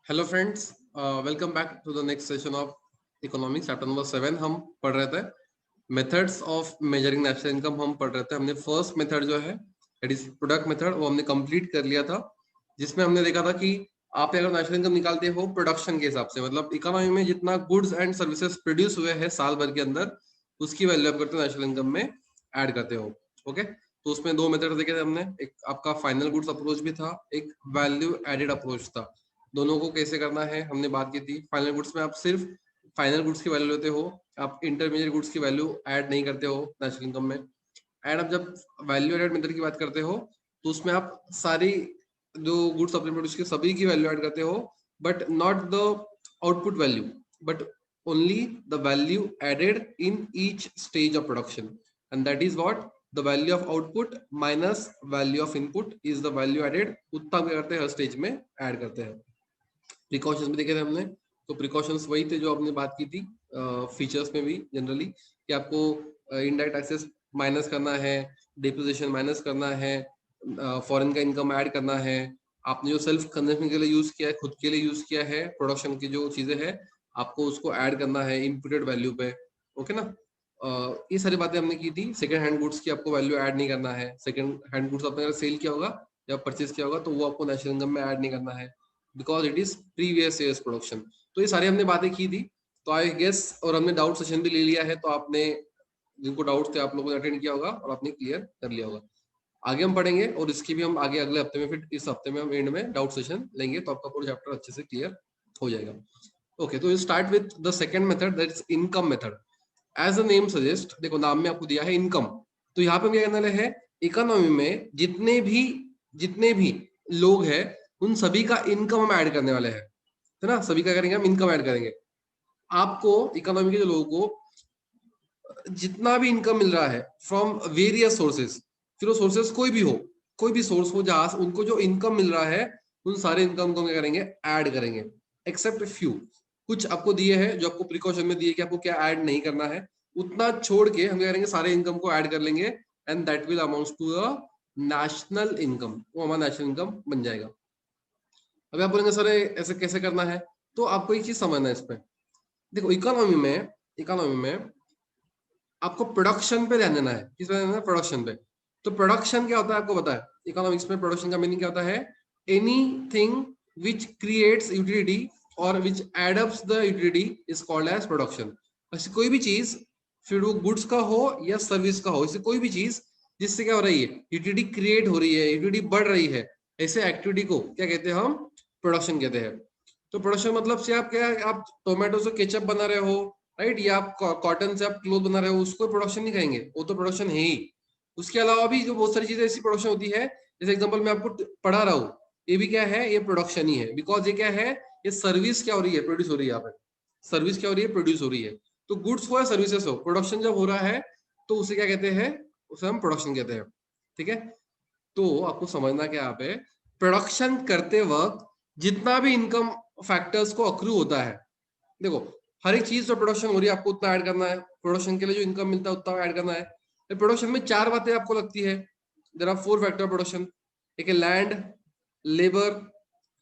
Hello friends, welcome back to the next session of economics chapter number 7। हम पढ़ रहे थे methods of measuring national income. हम पढ़ रहे थे, हमने फर्स्ट मेथड जो है दैट इज प्रोडक्ट मेथड, वो हमने कंप्लीट कर लिया था, जिसमें हमने देखा था कि आप अगर नेशनल इनकम निकालते हो प्रोडक्शन के हिसाब से, मतलब इकोनॉमी में जितना गुड्स एंड सर्विसेज प्रोड्यूस हुए हैं साल भर के अंदर, उसकी वैल्यू आप करते हो नेशनल इनकम में ऐड करते हो। ओके, तो उसमें दो मेथड देखे थे हमने, एक आपका फाइनल गुड्स अप्रोच भी था, एक वैल्यू एडेड अप्रोच था। दोनों को कैसे करना है हमने बात की थी। फाइनल गुड्स में आप सिर्फ फाइनल गुड्स की वैल्यू लेते हो, आप इंटरमीडिएट गुड्स की वैल्यू ऐड नहीं करते हो नेशनल इनकम में। एंड अब जब वैल्यू एडेड मेथड की बात करते हो तो उसमें आप सारी जो गुड्स अपने प्रोड्यूस की सभी की वैल्यू ऐड करते हो, but not the output value, but only the value added in each stage of production, and that is what the value of output minus value of input is the value added. उतना क्या करते हैं, हर stage में add करते हैं। Precautions भी देखे थे हमने, तो प्रिकॉशंस वही थे जो आपने बात की थी फीचर्स में भी जनरली, कि आपको इनडायरेक्ट टैक्सेस माइनस करना है, डिप्रिसिएशन माइनस करना है, फॉरेन का इनकम ऐड करना है, आपने जो सेल्फ कंजम्पशन के लिए यूज किया है, खुद के लिए यूज किया है, प्रोडक्शन की जो चीजें हैं आपको उसको ऐड करना है इम्प्यूटेड वैल्यू पे। ओके ना, ये सारी बातें हमने की थी। सेकंड हैंड गुड्स की आपको वैल्यू ऐड नहीं करना है। सेकंड हैंड गुड्स आपने अगर सेल किया होगा या परचेज किया होगा तो वो आपको नेशनल इनकम में ऐड नहीं करना है, because it is previous years production. तो ये सारी हमने बातें की थी, तो आई गेस, और हमने डाउट सेशन भी ले लिया है, तो आपने जिनको डाउट्स थे आप लोगों ने अटेंड किया होगा और आपने क्लियर कर लिया होगा। आगे हम पढ़ेंगे और इसकी भी हम आगे अगले हफ्ते में, फिर इस हफ्ते में हम एंड में डाउट सेशन लेंगे, तो आपका पूरा चैप्टर अच्छे से क्लियर हो जाएगा। ओके, तो start with the second method, that is income method. As a name suggest, देखो नाम में आपको दिया है इनकम, तो यहाँ पे हम क्या करने वाले हैं, इकोनॉमी में जितने भी लोग हैं उन सभी का इनकम हम ऐड करने वाले हैं, है ना। सभी का करेंगे हम, इनकम ऐड करेंगे। आपको इकोनॉमी के जो लोगों को जितना भी इनकम मिल रहा है फ्रॉम वेरियस सोर्सेज, फिर वो सोर्सेज कोई भी सोर्स हो जहां से उनको जो इनकम मिल रहा है, उन सारे इनकम को क्या करेंगे, ऐड करेंगे। एक्सेप्ट फ्यू, कुछ आपको दिए हैं जो आपको प्रिकॉशन में दिए कि आपको क्या ऐड नहीं करना है, उतना छोड़ के हम क्या करेंगे, सारे इनकम को ऐड कर लेंगे, and that will amount to the national income. वो हमारा नेशनल इनकम बन जाएगा। अभी आप बोलेंगे सर ऐसे कैसे करना है, तो आपको एक चीज समझना है इसमें। देखो इकोनॉमी में आपको प्रोडक्शन पे ध्यान देना है। किस पे ध्यान देना है, प्रोडक्शन पे। तो प्रोडक्शन क्या होता है आपको पता है, इकोनॉमिक्स में प्रोडक्शन का मीनिंग क्या होता है, एनीथिंग विच क्रिएट्स यूटिलिटी और which adapts the utility is called as production. ऐसी कोई भी चीज, फिर वो गुड्स का हो या सर्विस का हो, इससे कोई भी चीज जिससे क्या हो रही है, यूटिलिटी क्रिएट हो रही है, यूटिलिटी बढ़ रही है, ऐसे एक्टिविटी को क्या कहते हैं हम, प्रोडक्शन कहते हैं। तो प्रोडक्शन मतलब से आप क्या, आप टोमेटो से केचप बना रहे हो, राइट, या आप कॉटन से आप क्लोथ बना रहे हो, उसको प्रोडक्शन नहीं कहेंगे, वो तो प्रोडक्शन है ही। उसके अलावा भी जो बहुत सारी चीजें ऐसी प्रोडक्शन होती है, जैसे एग्जांपल मैं आपको पढ़ा रहा हूँ, ये भी क्या है, ये प्रोडक्शन ही है, बिकॉज ये क्या है, ये सर्विस क्या हो रही है, प्रोड्यूस हो रही है यहाँ पे। सर्विस क्या हो रही है, प्रोड्यूस हो रही है। तो गुड्स हो या सर्विसेज हो, प्रोडक्शन जब हो रहा है तो उसे क्या कहते हैं, उसे हम प्रोडक्शन कहते हैं। ठीक है, तो आपको समझना क्या यहाँ पे, प्रोडक्शन करते वक्त जितना भी इनकम फैक्टर्स को अक्रू होता है, देखो हर एक चीज जो प्रोडक्शन हो रही है आपको उतना ऐड करना है, प्रोडक्शन के लिए जो इनकम मिलता है उतना ऐड करना है। प्रोडक्शन में चार बातें आपको लगती है, there are four factor production. एक है लैंड, लेबर,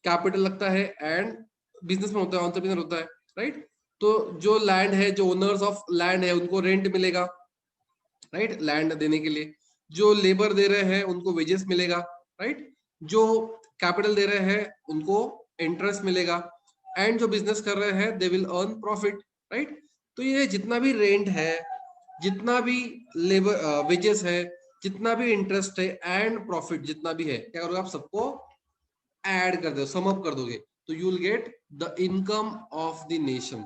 कैपिटल लगता है, एंड बिजनेस में होता है, एंटरप्रेन्योर होता है, राइट। तो जो लैंड है, जो ओनर्स ऑफ लैंड है उनको रेंट मिलेगा, राइट, लैंड देने के लिए। जो लेबर दे रहे हैं उनको वेजेस मिलेगा, राइट। जो कैपिटल दे रहे हैं उनको इंटरेस्ट मिलेगा, एंड जो बिजनेस कर रहे हैं they will earn profit, right. तो ये जितना भी रेंट है, जितना भी लेबर वेजेस है, जितना भी इंटरेस्ट है एंड प्रॉफिट जितना भी है, क्या करोगे आप, सबको ऐड कर दो, सम अप कर दोगे, तो you will get the income of the nation.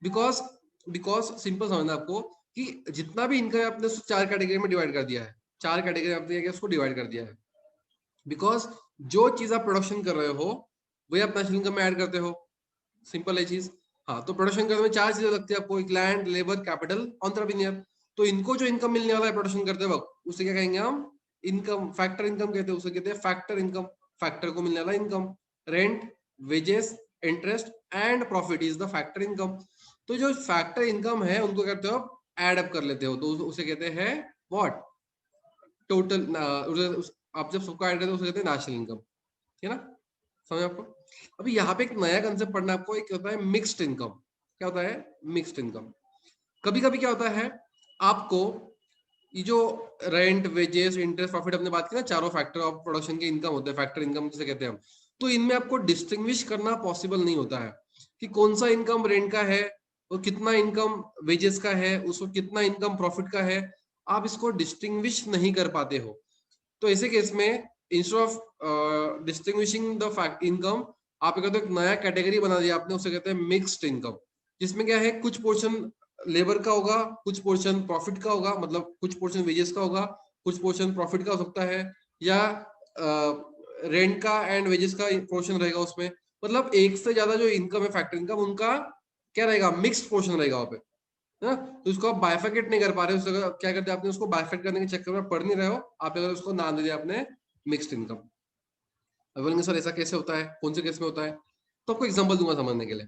Because because simple समझना आपको, कि जितना भी इनकम आपने उसको चार कैटेगरी में डिवाइड कर दिया है, चार कैटेगरी आपने उसको डिवाइड कर दिया है, बिकॉज जो चीज आप प्रोडक्शन कर रहे हो वही आप नेशनल इनकम में ऐड करते हो। सिंपल है चीज। हाँ, तो प्रोडक्शन करने में चार चीजें लगती है आपको, एक लैंड, लेबर, कैपिटल, एंटरप्रेन्योर। तो इनको जो इनकम मिलने वाला है प्रोडक्शन करते वक्त, उसे क्या कहेंगे हम, इनकम, फैक्टर इनकम कहते हैं, उसे कहते हैं फैक्टर इनकम। फैक्टर को मिलने वाला income, rent, wages, interest and profit is the factor income. तो जो फैक्टर इनकम है उनको कहते हो एड अप कर लेते हो, तो उसे कहते हैं व्हाट, टोटल। आप जब सबको ऐड करते हो उसे कहते हैं नेशनल इनकम, ठीक है ना, समझ आपको? अभी यहाँ पे एक नया कंसेप्ट पढ़ना आपको, एक होता है मिक्स्ड इनकम। क्या होता है? Mixed income. कभी कभी क्या होता है आपको, ये जो रेंट, वेजेस, इंटरेस्ट, प्रॉफिट हमने बात की ना, चारों फैक्टर ऑफ प्रोडक्शन के इनकम होते हैं, फैक्टर इनकम जिसे कहते हैं हम, तो इनमें आपको डिस्टिंग्विश करना पॉसिबल नहीं होता है कि कौन सा इनकम रेंट का है और कितना इनकम वेजेस का है, उसको कितना इनकम प्रॉफिट का है, आप इसको डिस्टिंग्विश नहीं कर पाते हो। तो ऐसे केस में instead of distinguishing the fact income, आप कहते हो एक नया कैटेगरी बना दिया आपने, उसे कहते हैं मिक्स्ड इनकम, जिसमें क्या है कुछ पोर्शन लेबर का होगा, कुछ पोर्शन प्रॉफिट का होगा, मतलब कुछ पोर्शन वेजेस का होगा, कुछ पोर्शन प्रॉफिट का हो सकता है, या रेंट का एंड वेजेस का पोर्शन रहेगा उसमें। मतलब एक से ज्यादा जो इनकम है फैक्टर इनकम, उनका क्या रहेगा, मिक्स्ड पोर्शन रहेगा वहां पे, है ना? तो उसको आप बाइफेकेट नहीं कर पा रहे, उसको क्या करते हैं आपने, उसको बाइफेकेट करने के चक्कर में पढ़ नहीं रहे हो आप, अगर उसको नाम दे दिया आपने मिक्स्ड इनकम। अब बोलेंगे सर ऐसा कैसे होता है, कौन से केस में होता है? तो आपको एग्जांपल दूंगा समझने के लिए,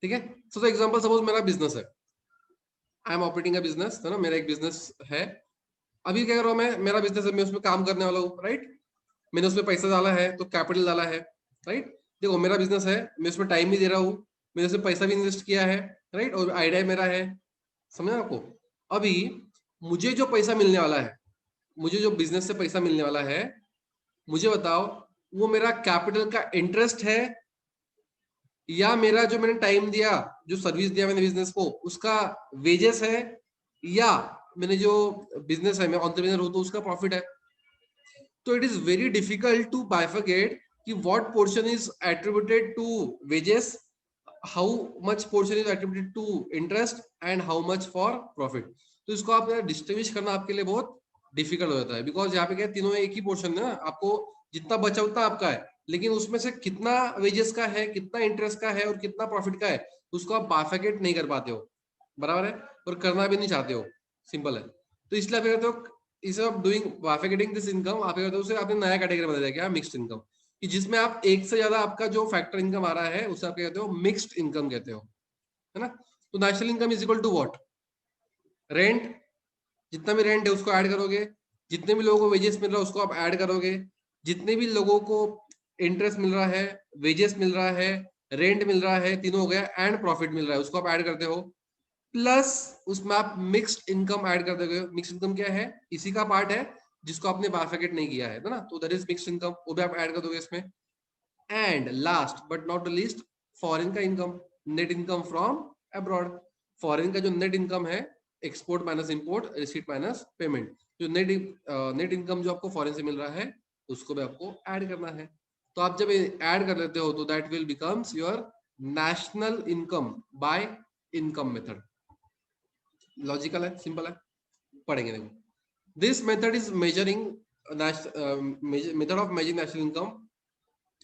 ठीक है? सो एग्जांपल, सपोज मेरा बिजनेस है, I am operating a business, है ना, मेरा एक बिजनेस है। अभी क्या कर रहा हूँ मैं, मेरा बिजनेस है, मैं उसमें काम करने वाला हूँ, राइट? मैंने उसमें पैसा डाला है, तो कैपिटल डाला है, राइट? देखो मेरा बिजनेस है, मैं उसमें टाइम भी दे रहा हूँ, मैंने उसमें पैसा भी इन्वेस्ट किया है, राइट? और आइडिया मेरा है, समझा आपको? अभी मुझे जो पैसा मिलने वाला है, मुझे जो बिजनेस से पैसा मिलने वाला है, मुझे बताओ वो मेरा कैपिटल का इंटरेस्ट है, या मेरा जो मैंने टाइम दिया, जो सर्विस दिया मैंने बिजनेस को, उसका वेजेस है, या मैंने जो बिजनेस है, मैं एंटरप्रेन्योर हूं तो उसका प्रॉफिट है। तो it is very difficult to bifurcate कि what portion is attributed to wages, how much portion is attributed to interest, and how much for profit. तो इसको आप डिस्टिंग्विश करना आपके लिए बहुत डिफिकल्ट हो जाता है, बिकॉज यहाँ पे क्या है, तीनों में एक ही पोर्शन है ना, आपको जितना बचा उतना आपका है, लेकिन उसमें से कितना वेजेस का है, कितना इंटरेस्ट का है और कितना प्रॉफिट का है, उसको आप बाइफरकेट नहीं कर पाते हो, बराबर है? और करना भी नहीं चाहते हो, सिंपल है। तो इसलिए आप कहते हो, इसे of doing bifurcating this income, आप कहते हो उसे आपने नया कैटेगरी बना दिया, क्या? मिक्स्ड इनकम, कि जिसमें आप एक से ज्यादा आपका जो फैक्टर इनकम आ रहा है उसे आप कहते हो मिक्स्ड इनकम कहते हो, है ना? तो national income is equal to what? Rent, जितना भी रेंट है उसको ऐड करोगे, जितने भी लोगों को वेजेस मिल रहा है उसको आप ऐड करोगे, जितने भी लोगों को इंटरेस्ट मिल रहा है, वेजेस मिल रहा है, रेंट मिल रहा है, तीनों हो गया, एंड प्रॉफिट मिल रहा है, उसको आप ऐड करते हो, प्लस उसमें आप मिक्स्ड इनकम ऐड कर दोगे। मिक्स्ड इनकम क्या है? इसी का पार्ट है जिसको आपने बाइफरकेट नहीं किया है ना, तो दैट इज मिक्स्ड इनकम, वो भी आप ऐड कर दोगे इसमें। And last but not the least, foreign का income, net income from abroad. Foreign का जो नेट इनकम है, export minus import, receipt minus payment, जो नेट इनकम जो आपको फॉरेन से मिल रहा है, उसको भी आपको ऐड करना है। तो आप जब ऐड कर लेते हो तो that will becomes your national income by income method. Logical है, सिंपल है, पढ़ेंगे देखो। This method is measuring method of measuring national income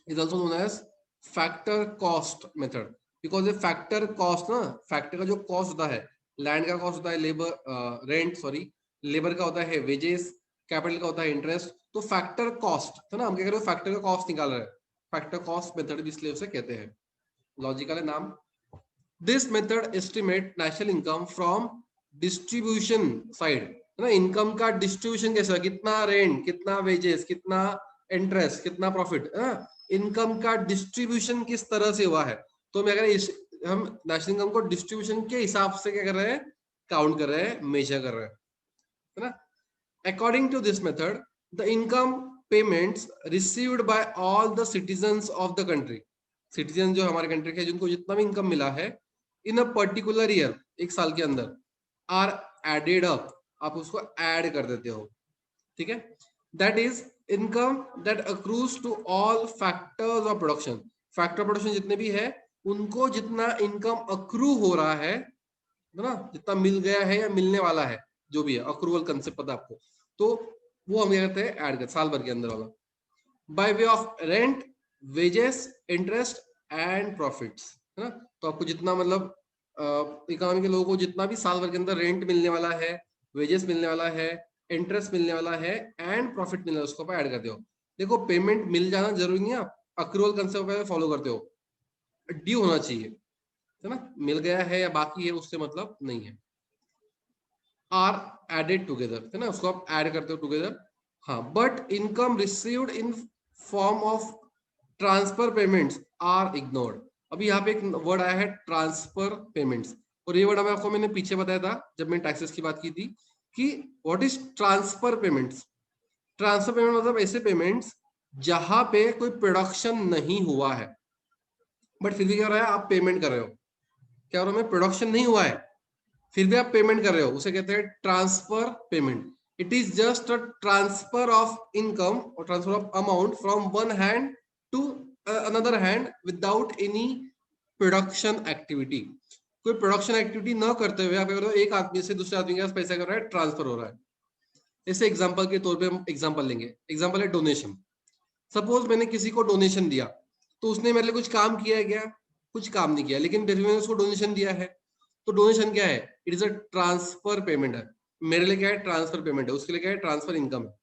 is also known as factor cost method, because ये factor cost ना, factor का जो cost होता है, लैंड का कॉस्ट होता है, लेबर रेंट, सॉरी, लेबर का होता है वेजेस, कैपिटल का होता है इंटरेस्ट, तो फैक्टर कॉस्ट है ना, हम क्या कर रहे हैं, फैक्टर का कॉस्ट निकाल रहे हैं, फैक्टर कॉस्ट मेथड इसलिए उसे कहते हैं, लॉजिकल है नाम। This method estimate national income from distribution side, है ना, इनकम का डिस्ट्रीब्यूशन कैसा, कितना रेंट, कितना वेजेस, कितना इंटरेस्ट, कितना प्रॉफिट, है ना, इनकम का डिस्ट्रीब्यूशन किस तरह से हुआ है। तो मैं अगर हम नेशनल इनकम को डिस्ट्रीब्यूशन के हिसाब से क्या कर रहे हैं, काउंट कर रहे हैं, मेजर कर रहे हैं, है ना। According to this method, the income payments received by all the citizens of the country, citizen जो हमारे कंट्री के, जिनको जितना भी इनकम मिला है इन अ पर्टिकुलर ईयर, एक साल के अंदर, आर एडेड अप, आप उसको ऐड कर देते हो, ठीक है। That is income that accrues to all factors of production, factor production जितने भी है, उनको जितना इनकम अक्रू हो रहा है ना, जितना मिल गया है या मिलने वाला है, जो भी है, अक्रूवल कंसेप्ट पता है आपको, तो वो हम क्या करते हैं, ऐड कर साल भर के अंदर वाला, by way of rent, wages, interest and profits, है ना। तो आपको जितना मतलब इकोनॉमी के लोगों को जितना भी साल भर के अंदर रेंट मिलने वाला है, वेजेस मिलने वाला है, इंटरेस्ट मिलने वाला है, एंड प्रॉफिट मिलने वाला, उसको ऐड करते हो। देखो पेमेंट मिल जाना जरूरी नहीं है, आप अक्रूवल कंसेप्ट फॉलो करते हो, ड्यू होना चाहिए, है ना, मिल गया है या बाकी है उससे मतलब नहीं है। आर एडेड टुगेदर, है ना, उसको आप ऐड करते हो टुगेदर। हाँ, but income received in form of transfer payments are ignored. अभी यहाँ पे एक वर्ड आया है ट्रांसफर पेमेंट्स, और ये वर्ड आपको मैंने पीछे बताया था जब मैंने टैक्सेस की बात की थी कि what is transfer payments. Transfer payment मतलब ऐसे पेमेंट्स जहां पे कोई प्रोडक्शन नहीं हुआ है, बट फिर भी क्या हो रहा है, आप पेमेंट कर रहे हो। क्या हो रहा है, प्रोडक्शन नहीं हुआ है फिर भी आप पेमेंट कर रहे हो, उसे कहते हैं transfer payment. It is just a transfer of income और transfer of amount from one hand to another hand without any production activity. कोई प्रोडक्शन एक्टिविटी न करते हुए आप एक आदमी से दूसरे आदमी के पास पैसा कर रहा है, ट्रांसफर हो रहा है। ऐसे एग्जांपल के तौर पे हम एग्जांपल लेंगे, एग्जांपल है डोनेशन। सपोज मैंने किसी को डोनेशन दिया, तो उसने मेरे लिए कुछ काम किया है क्या, कुछ काम नहीं किया, लेकिन फिर भी मैंने उसको डोनेशन दिया है। तो डोनेशन क्या है, it is a transfer payment है। मेरे लिए क्या है, ट्रांसफर पेमेंट है, उसके लिए क्या है, ट्रांसफर इनकम है।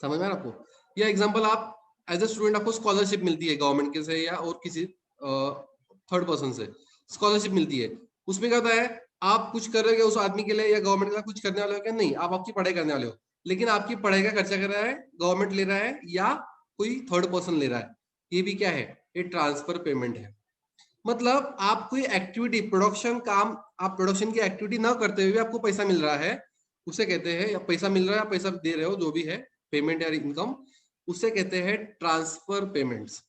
समझ में आ रहा आपको। या एग्जांपल, आप एज ए स्टूडेंट आपको स्कॉलरशिप मिलती है गवर्नमेंट के से या और किसी थर्ड पर्सन से स्कॉलरशिप मिलती है। उसमें क्या होता है, आप कुछ कर रहे हो उस आदमी के लिए या गवर्नमेंट के लिए कुछ करने वाले हो क्या, नहीं, आप आपकी पढ़ाई करने वाले हो, लेकिन आपकी पढ़ाई का खर्चा कर रहा है गवर्नमेंट ले रहा है या कोई थर्ड पर्सन ले रहा है। ये भी क्या है, ये ट्रांसफर पेमेंट है। मतलब आप कोई एक्टिविटी प्रोडक्शन काम, आप प्रोडक्शन की एक्टिविटी ना करते हुए आपको पैसा मिल रहा है, उसे कहते हैं, या पैसा मिल रहा है, पैसा दे रहे हो, जो भी है पेमेंट या इनकम, उसे कहते हैं ट्रांसफर पेमेंट्स।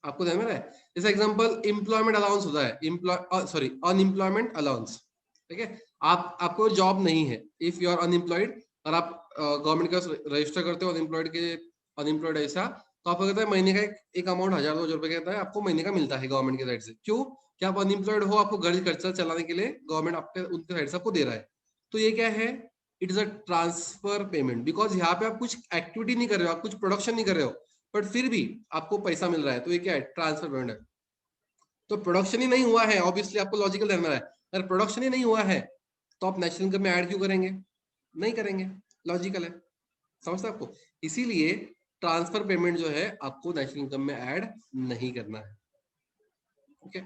आपको ध्यान में रहा है। जैसे एग्जांपल एम्प्लॉयमेंट अलाउंस होता है, सॉरी अनएम्प्लॉयमेंट अलाउंस। ठीक है, आपको जॉब नहीं है, इफ यू आर अनएम्प्लॉयड और आप गवर्नमेंट का रजिस्टर करते हो अनएम्प्लॉयड के, अनएम्प्लॉयड ऐसा, तो आपको कहता है महीने का एक अमाउंट 1000-2000 रुपए कहता है आपको महीने का मिलता है गवर्नमेंट की साइड से। क्यों, क्या आप अनएम्प्लॉयड हो, आपको घर खर्चा चलाने के लिए गवर्नमेंट आपके उनके साइड से आपको दे रहा है। तो ये क्या है, it is a transfer payment, because यहाँ पे आप कुछ एक्टिविटी नहीं कर रहे हो, आप कुछ प्रोडक्शन नहीं कर रहे हो, बट फिर भी आपको पैसा मिल रहा है, तो ये क्या है, ट्रांसफर पेमेंट है। तो प्रोडक्शन ही नहीं हुआ है, ऑब्वियसली आपको लॉजिकल ध्यान में रहा है, अगर प्रोडक्शन ही नहीं हुआ है तो आप नेशनल इनकम में ऐड क्यों करेंगे, नहीं करेंगे, लॉजिकल है। समझते आपको। इसीलिए ट्रांसफर पेमेंट जो है आपको नेशनल इनकम में ऐड नहीं करना है। Okay,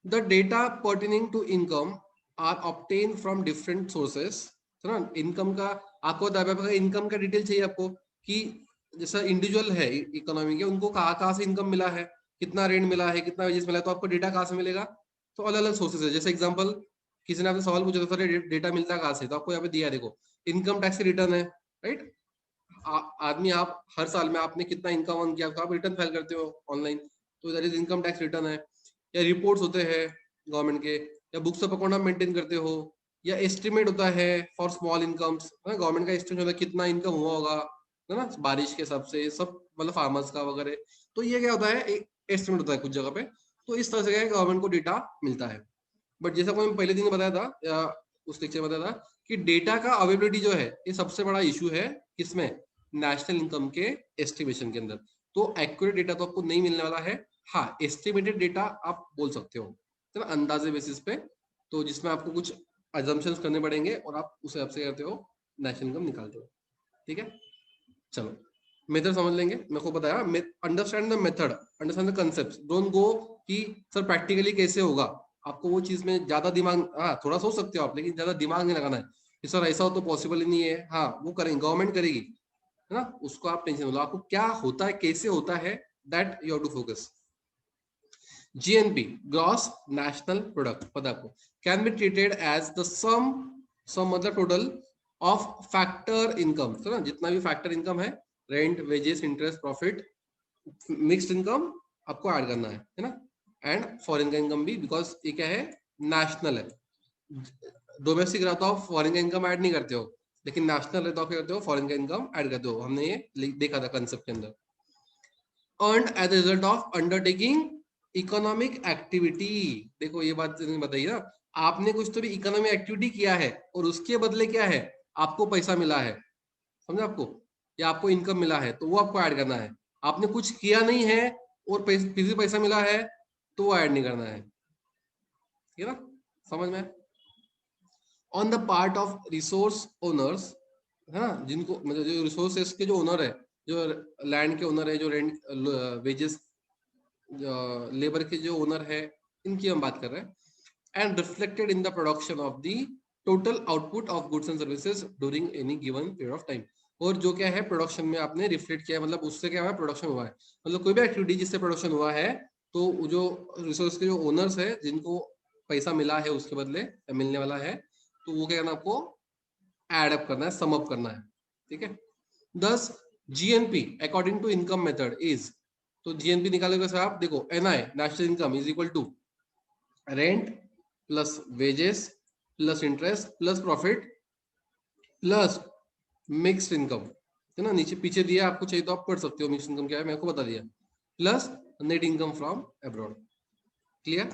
the data pertaining to income are obtain from different sources. है ना, इनकम का आपको इनकम का डिटेल चाहिए आपको, कि जैसा इंडिविजुअल है इकोनॉमी के, उनको कहाँ कहाँ से इनकम मिला है, कितना रेंट मिला है, कितना वेजेस मिला है, तो आपको डेटा कहाँ से मिलेगा, तो अलग अलग सोर्सेस है। जैसे एग्जांपल, किसी ने आपसे सवाल पूछा था डेटा मिलता है कहाँ से, तो आपको यहाँ पे दिया है, देखो इनकम टैक्स की रिटर्न है, राइट। आदमी, आप हर साल में आपने कितना इनकम अर्न किया, तो आप रिटर्न फाइल करते हो ऑनलाइन, तो that is income tax return है। या रिपोर्ट्स होते हैं गवर्नमेंट के, या बुक्स ऑफ अकाउंट आप मेंटेन करते हो, या एस्टिमेट होता है फॉर स्मॉल इनकम्स, गवर्नमेंट का एस्टिमेट होता है कितना इनकम हुआ होगा, है ना, बारिश के हिसाब से सब, मतलब फार्मर्स का वगैरह। तो ये क्या होता है, एक एस्टिमेट होता है कुछ जगह पे। तो इस तरह से गवर्नमेंट को डेटा मिलता है। बट जैसा को मैं पहले दिन बताया था, या उस लेक्चर में बताया था, कि डेटा का अवेलेबिलिटी जो है ये सबसे बड़ा इशू है किसमें, नेशनल इनकम के एस्टिमेशन के अंदर। तो एक्यूरेट डेटा तो आपको नहीं मिलने वाला है। हाँ, एस्टिमेटेड डेटा आप बोल सकते हो, है ना, अंदाजे बेसिस पे, तो जिसमें आपको कुछ अजम्पशंस करने पड़ेंगे और आप उसे आपसे करते हो, नेशनल इनकम निकालते हो। ठीक है, चलो मेथड समझ लेंगे। मेरे को बताया, understand the method, understand the concept, don't go कि सर प्रैक्टिकली कैसे होगा। आपको वो चीज में ज्यादा दिमाग, हाँ थोड़ा सोच सकते हो आप, लेकिन ज्यादा दिमाग नहीं लगाना है कि सर ऐसा हो तो पॉसिबल ही नहीं है। हाँ, वो करेंगे, गवर्नमेंट करेगी, है ना, उसको आप टेंशन लो, आपको क्या होता है, कैसे होता है, that you have to focus. GNP, gross national product, पता आपको, can be treated as the sum मतलब टोटल ऑफ फैक्टर इनकम, तो ना जितना भी फैक्टर इनकम है, rent, wages, interest, profit, mixed income आपको ऐड करना है ना, एंड फॉरेन का इनकम भी, बिकॉज ये क्या है, नेशनल है। डोमेस्टिक रहता हो फॉरेन का इनकम ऐड नहीं करते हो, लेकिन नेशनल रहता हो क्या करते हो, फॉरेन का इनकम ऐड करते हो। हमने ये देखा था कंसेप्ट के अंदर। earned as a result of undertaking economic activity. देखो ये बात बताइए ना, आपने कुछ तो भी इकोनॉमिक एक्टिविटी किया है और उसके बदले क्या है, आपको पैसा मिला है, समझे आपको, या आपको इनकम मिला है, तो वो आपको ऐड करना है। आपने कुछ किया नहीं है और फिर भी पैसा मिला है, तो वो ऐड नहीं करना है। ठीक है ना, समझ में। On the part of resource owners, है ना, जिनको मतलब जो रिसोर्सेस के जो ओनर है, जो लैंड के ओनर है, जो रेंट, वेजेस, लेबर के जो ओनर है, इनकी हम बात कर रहे हैं। And reflected in the production of the total output of goods and services during any given period of time. और जो क्या है प्रोडक्शन में आपने रिफ्लेक्ट किया है, मतलब उससे क्या हुआ, प्रोडक्शन हुआ है। मतलब कोई भी एक्टिविटी जिससे प्रोडक्शन हुआ है, तो जो रिसोर्स के जो ओनर्स है, जिनको पैसा मिला है उसके बदले मिलने वाला है, तो वो क्या करना आपको, एड अप करना है, सम अप करना है। ठीक है। 10 GNP according to income method is, तो जीएनपी निकालोगे सर आप, देखो NI national income is equal to rent plus wages plus interest plus profit plus mixed income, है ना, नीचे पीछे दिया, आपको चाहिए तो आप पढ़ सकते हो मिक्स्ड इनकम क्या है, मैं आपको बता दिया, plus net income from abroad. Clear?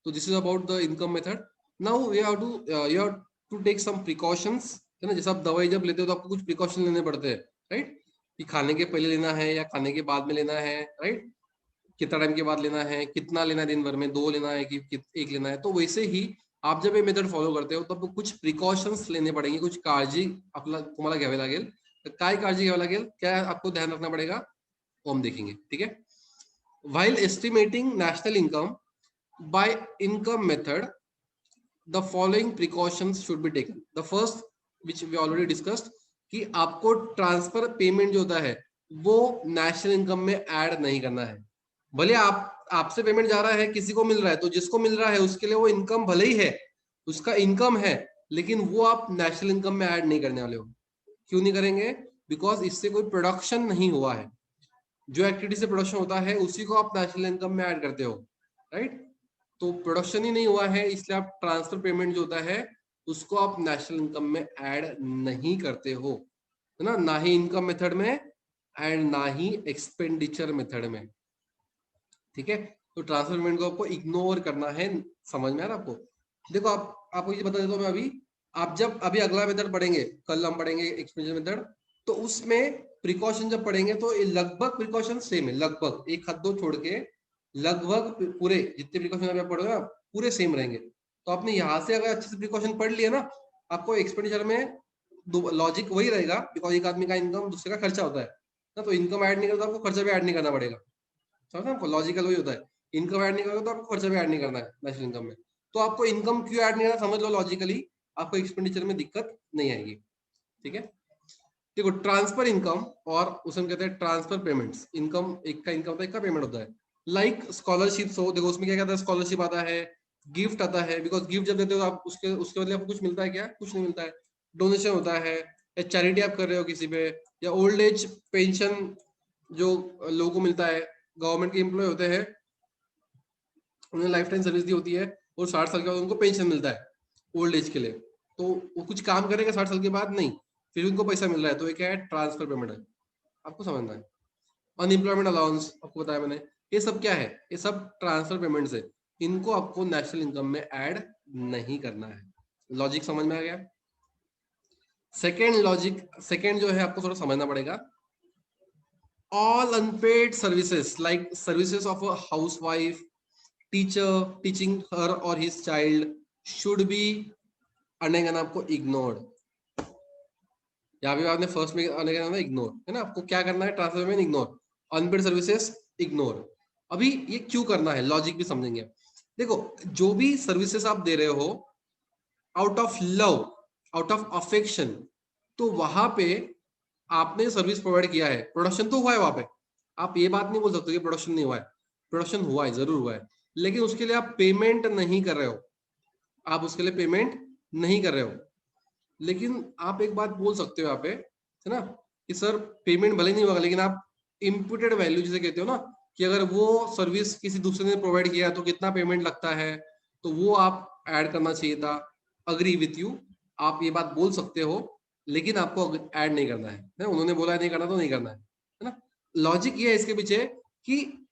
तो this is about the income method. Now you have to take some precautions, है ना, जैसे आप दवाई जब लेते हो तो आपको कुछ प्रिकॉशन लेने पड़ते हैं, राइट, कि खाने के पहले लेना है या खाने के बाद में लेना है, राइट, कितना टाइम के बाद लेना है, कितना लेना है दिन भर में, 2 लेना है कि एक लेना है। तो वैसे ही आप जब ये मेथड फॉलो करते हो तब कुछ प्रिकॉशंस लेने पड़ेंगे, कुछ काळजी आपला तुम्हाला घ्यावी लागेल। तर काय काळजी घ्यावी लागेल, क्या आपको ध्यान रखना पड़ेगा, वो हम देखेंगे। ठीक है। While estimating national income by income method the following precautions should be taken. The first which we already discussed, कि आपको ट्रांसफर पेमेंट जो होता है वो नेशनल इनकम में ऐड नहीं करना है। भले आपसे पेमेंट जा रहा है, किसी को मिल रहा है, तो जिसको मिल रहा है उसके लिए वो इनकम भले ही है, उसका इनकम है, लेकिन वो आप नेशनल इनकम में ऐड नहीं करने वाले हो। क्यों नहीं करेंगे? बिकॉज इससे कोई प्रोडक्शन नहीं हुआ है। जो एक्टिविटी से प्रोडक्शन होता है उसी को आप नेशनल इनकम में ऐड करते हो, राइट। तो प्रोडक्शन ही नहीं हुआ है, इसलिए आप ट्रांसफर पेमेंट जो होता है उसको आप नेशनल इनकम में ऐड नहीं करते हो, है ना, ना ही इनकम मेथड में एंड ना ही एक्सपेंडिचर मेथड में। ठीक है। तो ट्रांसफर पेमेंट को आपको इग्नोर करना है। समझ में आ रहा आपको? देखो आपको ये बता देता हूँ मैं अभी, आप जब अभी अगला मेथड पढ़ेंगे, कल हम पढ़ेंगे एक्सपेंडिचर मेथड, तो उसमें प्रिकॉशन जब पढ़ेंगे तो लगभग प्रिकॉशन सेम है, लगभग एक हाथ दो छोड़ के लगभग पूरे जितने प्रिकॉशन आप पढ़ोगे ना पूरे सेम रहेंगे। तो आपने यहाँ से अगर अच्छे से प्रिकॉशन पढ़ लिया ना, आपको एक्सपेंडिचर में लॉजिक वही रहेगा, बिकॉज एक आदमी का इनकम दूसरे का खर्चा होता है ना, तो इनकम ऐड नहीं करता आपको खर्चा भी ऐड नहीं करना पड़ेगा। समझ आपको लॉजिकल वही होता है, इनकम ऐड नहीं करोगे तो आपको खर्चा भी ऐड नहीं करना है नेशनल इनकम में। तो आपको इनकम क्यों ऐड नहीं करना समझ लो लॉजिकली, आपको एक्सपेंडिचर में दिक्कत नहीं आएगी। ठीक है। देखो ट्रांसफर इनकम और उसे हम कहते हैं ट्रांसफर पेमेंट्स। इनकम एक का इनकम होता है, एक का पेमेंट होता है। लाइक स्कॉलरशिप्स हो, देखो उसमें क्या कहता है, स्कॉलरशिप आता है, गिफ्ट आता है, बिकॉज गिफ्ट जब देते हो तो आप उसके उसके बदले आपको कुछ मिलता है क्या? कुछ नहीं मिलता है। डोनेशन होता है, या चैरिटी आप कर रहे हो किसी पे, या ओल्ड एज पेंशन जो लोगों को मिलता है, गवर्नमेंट के एम्प्लॉय होते हैं, उन्हें लाइफ टाइम सर्विस दी होती है और 60 साल के बाद उनको पेंशन मिलता है ओल्ड एज के लिए। तो वो कुछ काम करेगा 60 साल के बाद नहीं, फिर उनको पैसा मिल रहा है, तो ये क्या है? ट्रांसफर पेमेंट है। आपको समझना है। अनएम्प्लॉयमेंट अलाउंस आपको बताया मैंने, ये सब क्या है? ये सब ट्रांसफर पेमेंट्स है। इनको आपको नेशनल इनकम में ऐड नहीं करना है। लॉजिक समझ में आ गया? सेकेंड लॉजिक, सेकेंड जो है आपको थोड़ा समझना पड़ेगा। All unpaid services like services of a housewife, teacher teaching her or his child should be अनेगन आपको इग्नोर्ड। यहाँ पे आपने फर्स्ट में अनेगन इग्नोर है ना, आपको क्या करना है? ट्रांसफर में इग्नोर, अनपेड सर्विसेज इग्नोर। अभी ये क्यों करना है, लॉजिक भी समझेंगे। देखो जो भी सर्विसेज आप दे रहे हो out of love, out of affection, तो वहां पे आपने सर्विस प्रोवाइड किया है, प्रोडक्शन तो हुआ है वहां पे। आप ये बात नहीं बोल सकते कि प्रोडक्शन नहीं हुआ है, प्रोडक्शन हुआ है, जरूर हुआ है, लेकिन उसके लिए आप पेमेंट नहीं कर रहे हो, आप उसके लिए पेमेंट नहीं कर रहे हो। लेकिन आप एक बात बोल सकते हो यहाँ पे, है ना, कि सर पेमेंट भले नहीं होगा, लेकिन आप इम्प्यूटेड वैल्यू जिसे कहते हो ना, कि अगर वो सर्विस किसी दूसरे ने प्रोवाइड किया तो कितना पेमेंट लगता है, तो वो आप ऐड करना चाहिए था। अग्री विथ यू, आप ये बात बोल सकते हो, लेकिन आपको ऐड नहीं करना है। उन्होंने बोला नहीं करना तो नहीं करना है ना। लॉजिक ये है इसके पीछे कि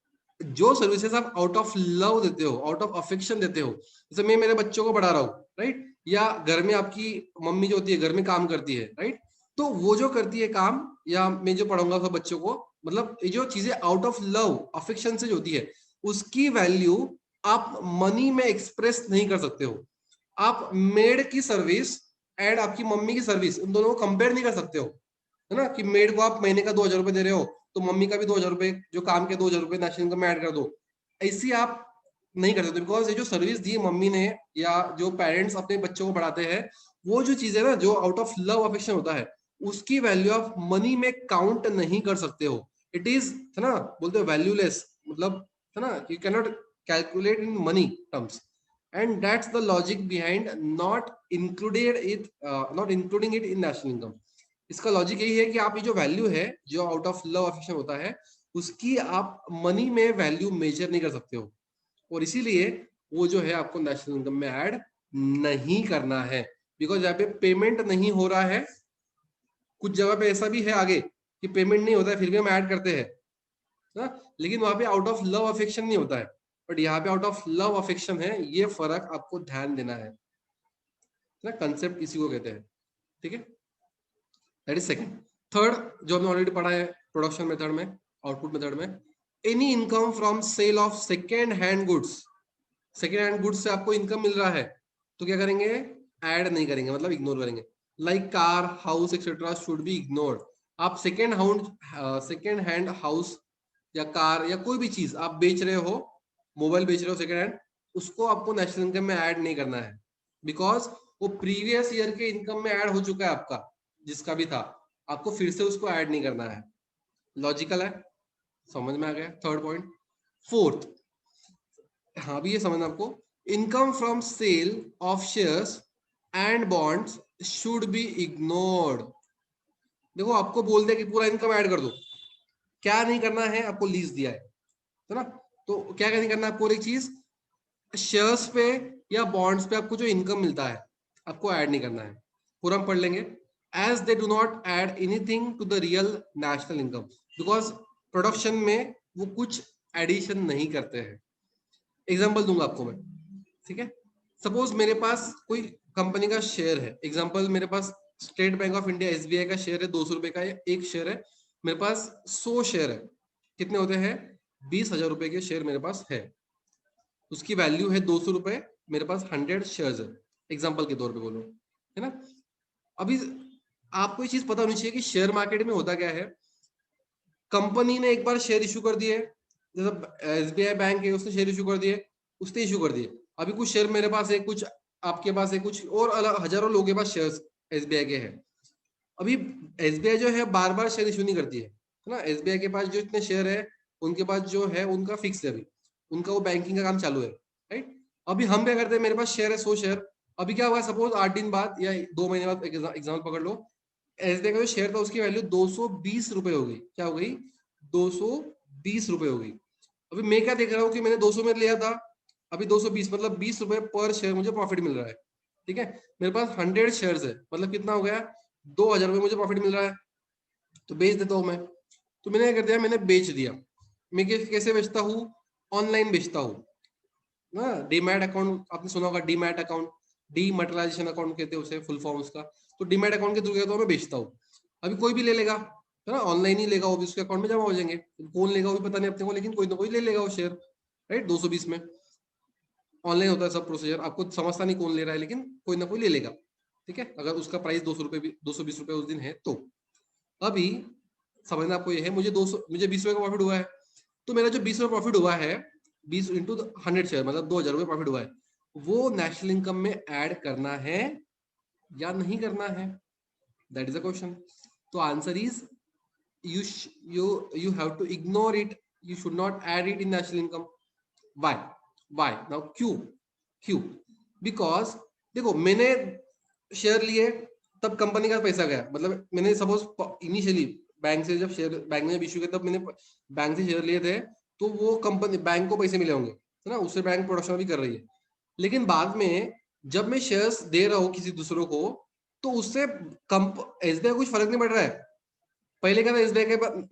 जो सर्विसेज आप आउट ऑफ लव देते हो, आउट ऑफ अफेक्शन देते हो, जैसे मैं मेरे बच्चों को पढ़ा रहा हूँ, राइट, या घर में आपकी मम्मी जो होती है घर में काम करती है, राइट, तो वो जो करती है काम, या मैं जो पढ़ाऊंगा सब बच्चों को, मतलब ये जो चीजें आउट ऑफ लव अफेक्शन से जो होती है, उसकी वैल्यू आप मनी में एक्सप्रेस नहीं कर सकते हो। आप मेड की सर्विस एंड आपकी मम्मी की सर्विस, उन दोनों को कंपेयर नहीं कर सकते हो, है ना, कि मेड को आप महीने का 2,000 रुपए दे रहे हो, तो मम्मी का भी 2,000 रुपए, जो काम के 2,000 रुपए नेशनल इनकम में ऐड कर दो। ऐसी आप नहीं कर सकते, बिकॉज ये जो सर्विस दी मम्मी ने, या जो पेरेंट्स अपने बच्चों को पढ़ाते हैं, वो जो चीज है ना, जो आउट ऑफ लव अफेक्शन होता है, उसकी वैल्यू आप मनी में काउंट नहीं कर सकते हो। इट इज, है ना, बोलते हो वैल्यूलेस, मतलब है ना, you can not calculate in money terms, and that's the logic behind not including it in national income. इसका लॉजिक यही है कि आप ये जो वैल्यू है, जो आउट ऑफ लव अफेक्शन होता है, उसकी आप मनी में वैल्यू मेजर नहीं कर सकते हो, और इसीलिए वो जो है आपको नेशनल इनकम में ऐड नहीं करना है, बिकॉज यहाँ पे पेमेंट नहीं हो रहा है। कुछ जगह पे ऐसा भी है आगे कि पेमेंट नहीं होता है फिर भी हम ऐड करते हैं ना, लेकिन वहां पे आउट ऑफ लव अफेक्शन नहीं होता है, बट यहाँ पे आउट ऑफ लव अफेक्शन है। ये फर्क आपको ध्यान देना है ना, कंसेप्ट इसी को कहते हैं। ठीक है, दैट इज सेकंड। थर्ड जो हमने ऑलरेडी पढ़ा है प्रोडक्शन मेथड में, आउटपुट मेथड में, any income from sale of second hand goods. Second hand goods से आपको इनकम मिल रहा है तो क्या करेंगे, ऐड नहीं करेंगे, मतलब इग्नोर करेंगे। Like car, house etcetera should be ignored. आप सेकेंड हैंड हाउस या कार या कोई भी चीज आप बेच रहे हो, मोबाइल बेच रहे हो सेकेंड हैंड, उसको आपको नेशनल इनकम में ऐड नहीं करना है, बिकॉज वो प्रीवियस ईयर के इनकम में ऐड हो चुका है आपका, जिसका भी था, आपको फिर से उसको ऐड नहीं करना है। लॉजिकल है, समझ में आ गया थर्ड पॉइंट। फोर्थ, हाँ भी ये समझना आपको, income from sale of shares and bonds should be ignored. देखो आपको बोल दिया कि पूरा इनकम ऐड कर दो, क्या नहीं करना है, आपको लीज दिया है ना, तो क्या नहीं करना है आपको, एक चीज, शेयर्स पे या बॉन्ड्स पे आपको जो इनकम मिलता है आपको ऐड नहीं करना है। पूरा हम पढ़ लेंगे। As they do not add anything to the real national income, because production में वो कुछ एडिशन नहीं करते हैं। एग्जाम्पल दूंगा आपको मैं, ठीक है। सपोज मेरे पास कोई कंपनी का शेयर है, एग्जाम्पल मेरे पास State Bank of India SBI का शेयर है, 200 रुपए का एक शेयर है। मेरे पास 100 शेयर है, कितने होते हैं, 20,000 रुपए के शेयर मेरे पास है, उसकी वैल्यू है 200 रुपए, मेरे पास 100 शेयर्स है, एग्जाम्पल के तौर पे बोलो, है ना। अभी आपको ये चीज पता होनी चाहिए कि शेयर मार्केट में होता क्या है। कंपनी ने एक बार शेयर इशू कर दिए, जैसे एसबीआई बैंक है उसने शेयर इशू कर दिए, उसने इशू कर दिए। अभी कुछ शेयर मेरे पास है, कुछ आपके पास है, कुछ और अलग हजारों लोगों के पास शेयर एसबीआई के हैं। अभी एसबीआई जो है बार बार शेयर इशू नहीं करती है ना, एसबीआई के पास जो इतने शेयर है उनके पास जो है उनका फिक्स है, अभी उनका वो बैंकिंग का काम चालू है, राइट। अभी हम क्या करते हैं, मेरे पास शेयर है 100 शेयर, अभी क्या हुआ, सपोज 8 दिन बाद या 2 महीने बाद, एग्जाम्पल पकड़ लो, एसबीआई का जो शेयर था उसकी वैल्यू 220 रुपए हो गई, क्या हो गई, 220 रुपए हो गई। अभी मैं क्या देख रहा हूँ कि मैंने 200 में लिया था, अभी 220, मतलब 20 रुपए पर शेयर मुझे प्रॉफिट मिल रहा है, ठीक है। मेरे पास 100 शेयर्स है, मतलब कितना हो गया, 2,000 रुपए मुझे प्रॉफिट मिल रहा है, तो बेच देता हूँ मैं। तो मैंने क्या कर दिया, मैंने बेच दिया। मैं कैसे बेचता हूँ, ऑनलाइन बेचता हूँ ना। डीमैट अकाउंट आपने सुना होगा, डीमैट अकाउंट, डीमैटेरियलाइजेशन अकाउंट कहते हैं उसे, फुल फॉर्म उसका। तो डीमैट अकाउंट के थ्रू क्या मैं बेचता हूँ, अभी कोई भी ले लेगा, है ना, ऑनलाइन ही लेगा, वो भी उसके अकाउंट में जमा हो जाएंगे। कौन लेगा वो भी पता नहीं अपने को, लेकिन कोई ना कोई ले लेगा वो शेयर, राइट। 220 में ऑनलाइन होता है सब प्रोसीजर, आपको समझता नहीं कौन ले रहा है, लेकिन कोई ना कोई ले लेगा, ठीक है। अगर उसका प्राइस 200 रुपए भी, 220 रुपए उस दिन है तो। अभी समझना आपको ये है, मुझे 20 रुपए का प्रॉफिट हुआ है, तो मेरा जो 20 रुपए प्रॉफिट हुआ है, 20 इंटू 100 शेयर, मतलब 2,000 रुपए प्रॉफिट हुआ है, वो नेशनल इनकम में ऐड करना है या नहीं करना है, दैट इज अ क्वेश्चन। तो answer is you have to ignore it, you should not add it in national income. why now, क्यों, बिकॉज देखो मैंने शेयर लिए, तब कंपनी का पैसा गया, मतलब मैंने सपोज इनिशियली बैंक से, जब शेयर बैंक ने इश्यू किया तब मैंने बैंक से शेयर लिए थे, तो वो कंपनी, बैंक को पैसे मिले होंगे, है ना, उससे बैंक प्रोडक्शन भी कर रही है। लेकिन बाद में जब मैं शेयर्स दे रहा हूँ किसी दूसरों को, तो उससे एसबीआई कुछ फर्क नहीं पड़ रहा है। पहले क्या था,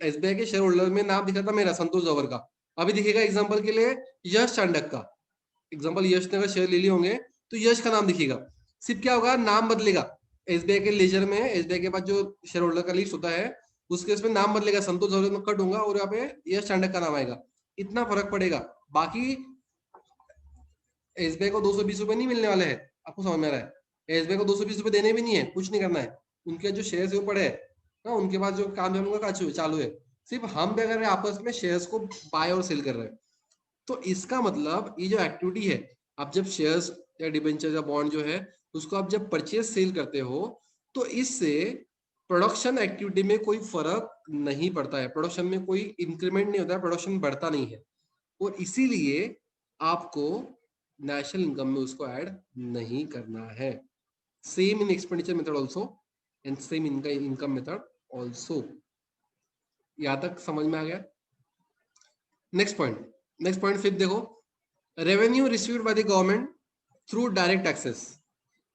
एसबीआई के शेयर होल्डर में नाम दिखा था मेरा, संतोष जवर का, अभी दिखेगा एग्जांपल के लिए यश चांडक का। एग्जांपल यश ने अगर शेयर ले लिए होंगे तो यश का नाम दिखेगा, सिर्फ क्या होगा, नाम बदलेगा। एसबीआई के लेजर में, एसबीआई के पास जो शेयर होल्डर का लिस्ट होता है उसके उसमें नाम बदलेगा, संतोष जवर में कट होगा और यहाँ पे यश चांडक का नाम आएगा, इतना फर्क पड़ेगा। बाकी एसबीआई को 220 रुपए नहीं मिलने वाले हैं, आपको समझ में आ रहा है। एसबीआई को 220 रुपए देने भी नहीं है, कुछ नहीं करना है, उनके जो शेयर है वो पड़े है ना, उनके पास जो काम है उनका चालू है। सिर्फ हम क्या कर रहे हैं, आपस में शेयर्स को बाय और सेल कर रहे हैं। तो इसका मतलब ये जो एक्टिविटी है, आप जब शेयर्स या डिबेंचर या बॉन्ड जो है उसको आप जब परचेज सेल करते हो, तो इससे प्रोडक्शन एक्टिविटी में कोई फर्क नहीं पड़ता है, प्रोडक्शन में कोई इंक्रीमेंट नहीं होता है, प्रोडक्शन बढ़ता नहीं है, और इसीलिए आपको नेशनल इनकम में उसको ऐड नहीं करना है। Same in expenditure method also and same in income method also. यहां तक समझ में आ गया? नेक्स्ट पॉइंट फिर देखो, revenue received by the government through direct taxes.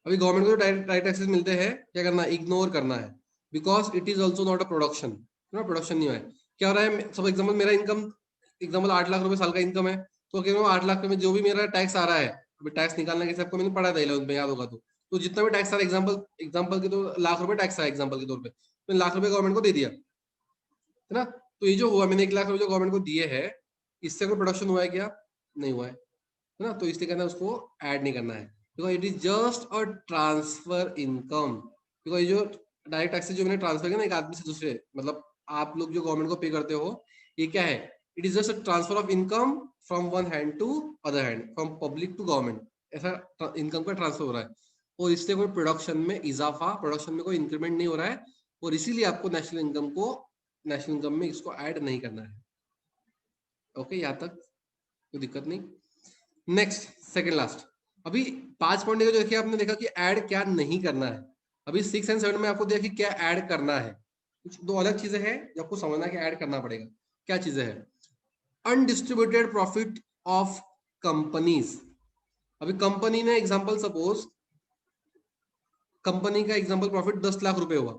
अभी गवर्नमेंट को जो डायरेक्ट टैक्सेस मिलते हैं, क्या करना है? इग्नोर करना है, because it is also not a production. Production नहीं है। क्या हो रहा है? सब एग्जाम्पल, मेरा इनकम एग्जाम्पल 8 लाख रुपए साल का इनकम है, तो क्या 8 लाख में जो भी मेरा टैक्स आ रहा है, अभी टैक्स निकालने के सबको मैंने पढ़ा था 11th में, याद होगा तो जितना भी टैक्स आ रहा है, एग्जाम्पल के तो लाख रुपए टैक्स आया एग्जाम्पल के तौर पर, मैंने लाख रुपए गवर्नमेंट को दे दिया, है ना? तो ये जो हुआ, मैंने 1 लाख रुपए जो गवर्नमेंट को दिए है, इससे कोई प्रोडक्शन हुआ है क्या? नहीं हुआ है ना? तो इसलिए कहना है उसको ऐड नहीं करना है, because it is just a transfer income. Because ये जो डायरेक्ट टैक्सेस जो मैंने ट्रांसफर किया ना एक आदमी से दूसरे, मतलब आप लोग जो गवर्नमेंट को पे करते हो, ये क्या है? It is just a transfer of income from one hand to other hand, from public to government, ऐसा इनकम का ट्रांसफर हो रहा है, और इससे कोई प्रोडक्शन में इजाफा, प्रोडक्शन में कोई इंक्रीमेंट नहीं हो रहा है, और इसीलिए आपको नेशनल इनकम में इसको ऐड नहीं करना है। ओके, यहाँ तक कोई दिक्कत नहीं। नेक्स्ट, सेकंड लास्ट, अभी 5 पॉइंट जो देखिए, आपने देखा कि ऐड क्या नहीं करना है। अभी 6 एंड 7 में आपको देखा कि क्या ऐड करना है। कुछ दो अलग चीजें हैं जो आपको समझना है कि ऐड करना पड़ेगा। क्या चीजें हैं? Undistributed profit of companies. अभी कंपनी ने एग्जांपल, सपोज कंपनी का एग्जांपल प्रॉफिट 10 लाख रुपए हुआ।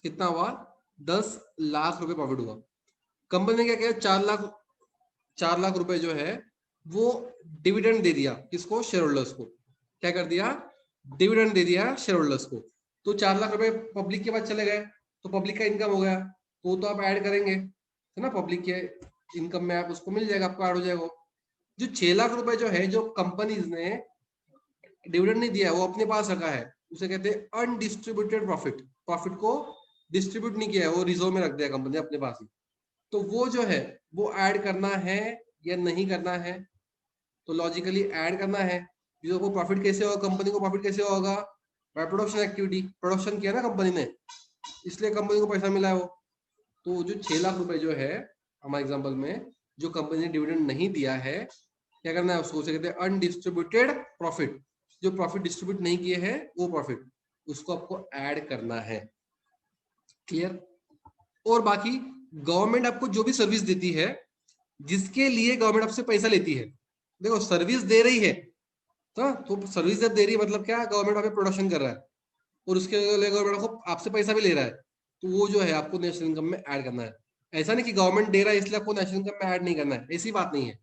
कितना हुआ? 10 लाख रुपए प्रॉफिट हुआ। कंपनी ने क्या किया? 4 लाख रुपए जो है वो डिविडेंड दे दिया। किसको? शेयर होल्डर्स को। क्या कर दिया? डिविडेंड दे दिया शेयर होल्डर्स को। तो 4 लाख रुपए पब्लिक के पास चले गए, तो पब्लिक का इनकम हो गया, तो आप ऐड करेंगे, है ना? पब्लिक के इनकम में आप उसको मिल जाएगा, आपको ऐड हो जाएगा। जो 6 लाख रुपए जो है, जो कंपनीज ने डिविडेंड नहीं दिया, वो अपने पास रखा है, उसे कहते हैं अनडिस्ट्रीब्यूटेड प्रॉफिट। प्रॉफिट को डिस्ट्रीब्यूट नहीं किया है, वो रिजर्व में रख दिया कंपनी अपने पास ही। तो वो जो है वो ऐड करना है या नहीं करना है? तो लॉजिकली ऐड करना है। जो को प्रॉफिट कैसे होगा, कंपनी को प्रॉफिट कैसे होगा? By production activity. प्रोडक्शन किया ना कंपनी ने, इसलिए कंपनी को पैसा मिला है वो। तो जो 6 लाख रुपए जो है हमारे एग्जांपल में, जो कंपनी ने डिविडेंड नहीं दिया है, क्या करना है उसको? उसे कहते हैं अनडिस्ट्रीब्यूटेड प्रॉफिट। जो प्रॉफिट डिस्ट्रीब्यूट नहीं किए हैं वो प्रॉफिट, उसको आपको ऐड करना है। क्लियर? और बाकी गवर्नमेंट आपको जो भी सर्विस देती है, जिसके लिए गवर्नमेंट आपसे पैसा लेती है, देखो सर्विस दे रही है तो सर्विस जब दे रही है मतलब क्या? गवर्नमेंट आपको प्रोडक्शन कर रहा है, और उसके लिए गवर्नमेंट को आपसे पैसा भी ले रहा है, तो वो जो है आपको नेशनल इनकम में ऐड करना है। ऐसा नहीं कि गवर्नमेंट दे रहा है इसलिए आपको नेशनल इनकम में ऐड नहीं करना है, ऐसी बात नहीं है।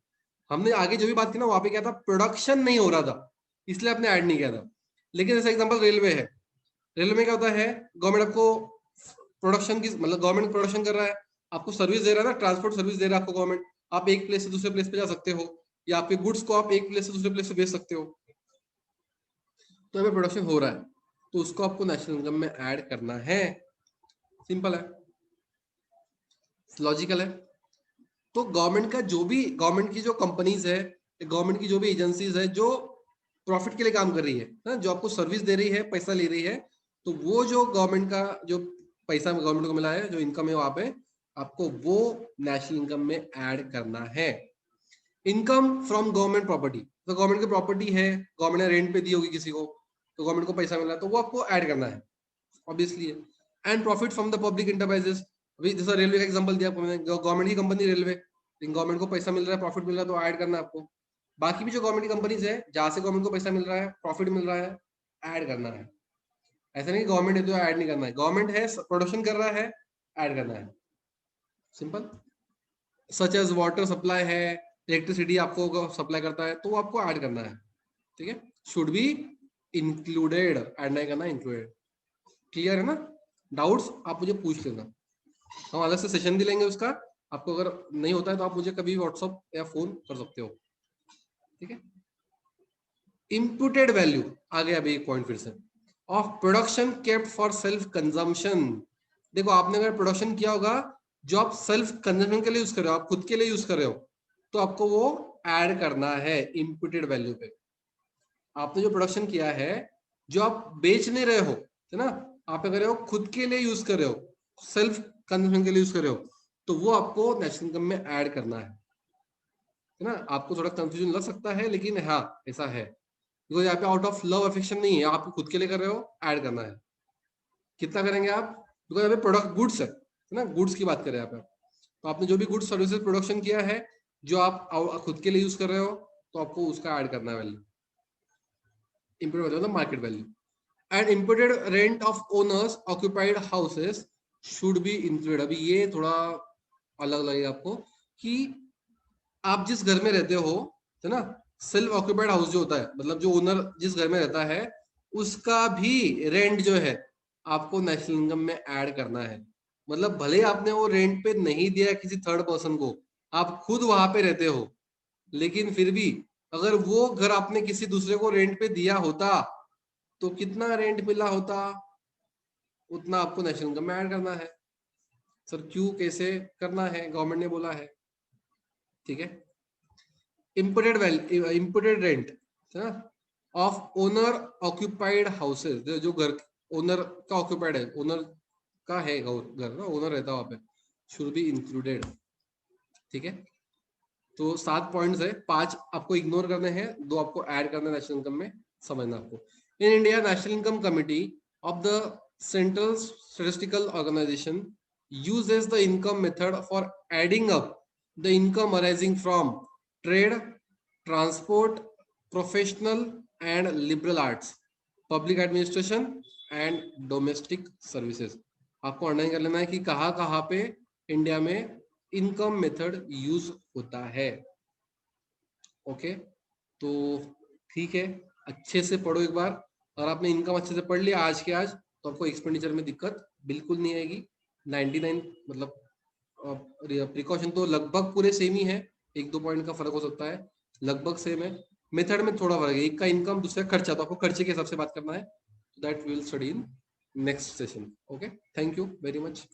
हमने आगे जो भी बात की ना, वहां पे क्या था? प्रोडक्शन नहीं हो रहा था, इसलिए आपने ऐड नहीं किया था। लेकिन जैसे एग्जाम्पल रेलवे है, रेलवे में क्या होता है? गवर्नमेंट आपको प्रोडक्शन की, मतलब गवर्नमेंट प्रोडक्शन कर रहा है, आपको सर्विस दे रहा है ना, ट्रांसपोर्ट सर्विस दे रहा है आपको गवर्नमेंट। आप एक प्लेस से दूसरे प्लेस पे जा सकते हो, या आपके गुड्स को आप एक प्लेस से दूसरे प्लेस पे भेज सकते हो, तो हमें प्रोडक्शन हो रहा है, तो उसको आपको नेशनल इनकम में ऐड करना है। सिंपल है, लॉजिकल है। तो गवर्नमेंट का जो भी, गवर्नमेंट की जो कंपनीज है, गवर्नमेंट की जो भी एजेंसीज है जो प्रॉफिट के लिए काम कर रही है ना, जो आपको सर्विस दे रही है, पैसा ले रही है, तो वो जो गवर्नमेंट का जो पैसा गवर्नमेंट को मिला है, जो इनकम है वहां पे, आपको वो नेशनल इनकम में ऐड करना है। इनकम फ्रॉम गवर्नमेंट प्रॉपर्टी, तो गवर्नमेंट की प्रॉपर्टी है, गवर्नमेंट ने रेंट पे दी होगी किसी को, तो गवर्नमेंट को पैसा मिला है, तो वो आपको ऐड करना है obviously. And profit from the public enterprises, अभी जैसा रेलवे का एग्जांपल दिया आपको मैंने, गवर्नमेंट की कंपनी रेलवे, गवर्नमेंट को पैसा मिल रहा है, प्रॉफिट मिल रहा है, तो ऐड करना है आपको। बाकी भी जो गवर्नमेंट की कंपनीज है, जहां से गवर्नमेंट को पैसा मिल रहा है, प्रॉफिट मिल रहा है, ऐड करना है। ऐसा नहीं गवर्नमेंट है तो ऐड नहीं करना है, गवर्नमेंट है, प्रोडक्शन कर रहा है, ऐड करना है। Simple. Such as water supply है, इलेक्ट्रिसिटी आपको सप्लाई करता है, तो वो आपको ऐड करना है। ठीक है, शुड बी इंक्लूडेड, ऐड नहीं करना, इंक्लूडेड। क्लियर है ना? डाउट्स आप मुझे पूछ लेना, हम अलग से सेशन भी लेंगे उसका। आपको अगर नहीं होता है तो आप मुझे कभी व्हाट्सअप या फोन कर सकते हो। ठीक है। इम्प्यूटेड वैल्यू आ गया अभी एक पॉइंट फिर से, of production kept for self consumption. देखो आपने अगर प्रोडक्शन किया होगा जो आप सेल्फ कंजम्पशन के लिए यूज कर रहे हो, आप खुद के लिए यूज कर रहे हो, तो आपको वो ऐड करना है इम्प्यूटेड वैल्यू पे। आपने जो प्रोडक्शन किया है, जो आप बेच नहीं रहे हो, है ना, आप अगर हो खुद के लिए यूज कर रहे हो, सेल्फ कंजम्पशन के लिए यूज कर रहे हो, तो वो आपको नेशनल इनकम में ऐड करना है ना। आपको थोड़ा कंफ्यूजन लग सकता है, लेकिन हाँ ऐसा है, बिकॉज यहाँ पे आउट ऑफ लव अफेक्शन नहीं है, आप खुद के लिए कर रहे हो, ऐड करना है। कितना करेंगे आप, बिकॉज यहाँ पे प्रोडक्ट गुड्स है ना, गुड्स की बात करें यहाँ पे, तो आपने जो भी गुड्स सर्विसेज प्रोडक्शन किया है, जो आप खुद के लिए यूज कर रहे हो, तो आपको उसका ऐड करना है वैल्यू, इंपोर्टेड मतलब market value. And imported rent of owners occupied houses should be included. अभी ये थोड़ा अलग लगेगा आपको कि आप जिस घर में रहते हो, है ना, सेल्फ ऑक्यूपाइड हाउस जो होता है, मतलब जो ओनर जिस घर में रहता है उसका भी रेंट जो है आपको नेशनल इनकम में ऐड करना है। मतलब भले ही आपने वो रेंट पे नहीं दिया किसी थर्ड पर्सन को, आप खुद वहां पे रहते हो, लेकिन फिर भी अगर वो घर आपने किसी दूसरे को रेंट पे दिया होता, तो कितना रेंट मिला होता, उतना आपको नेशनल इनकम में ऐड करना है। सर क्यों, कैसे करना है, गवर्नमेंट ने बोला है, ठीक है। Imported rent of owner occupied houses, जो घर ओनर का ऑक्यूपाइड है, ओनर का है घर ना, ओनर रहता है वहां पे, शुड बी इंक्लूडेड, ठीक है। तो 7 पॉइंट्स है, 5 आपको इग्नोर करने हैं, 2 आपको ऐड करना है नेशनल इनकम में, समझना आपको। In India national income committee of the central statistical organisation uses the income method for adding up the income arising from trade, transport, professional and liberal arts, public administration and domestic services। आपको underline कर लेना है कि कहाँ कहाँ पे India में income method use होता है। ओके, तो ठीक है, अच्छे से पढ़ो एक बार। अगर आपने इनकम अच्छे से पढ़ लिया आज के आज, तो आपको एक्सपेंडिचर में दिक्कत बिल्कुल नहीं आएगी। 99 मतलब प्रिकॉशन तो लगभग पूरे सेम ही है, 1-2 पॉइंट का फर्क हो सकता है, लगभग सेम है। मेथड में थोड़ा फर्क है, एक का इनकम दूसरा खर्चा, तो आपको खर्चे के हिसाब से बात करना है। That will study in next session. Okay, thank you very much.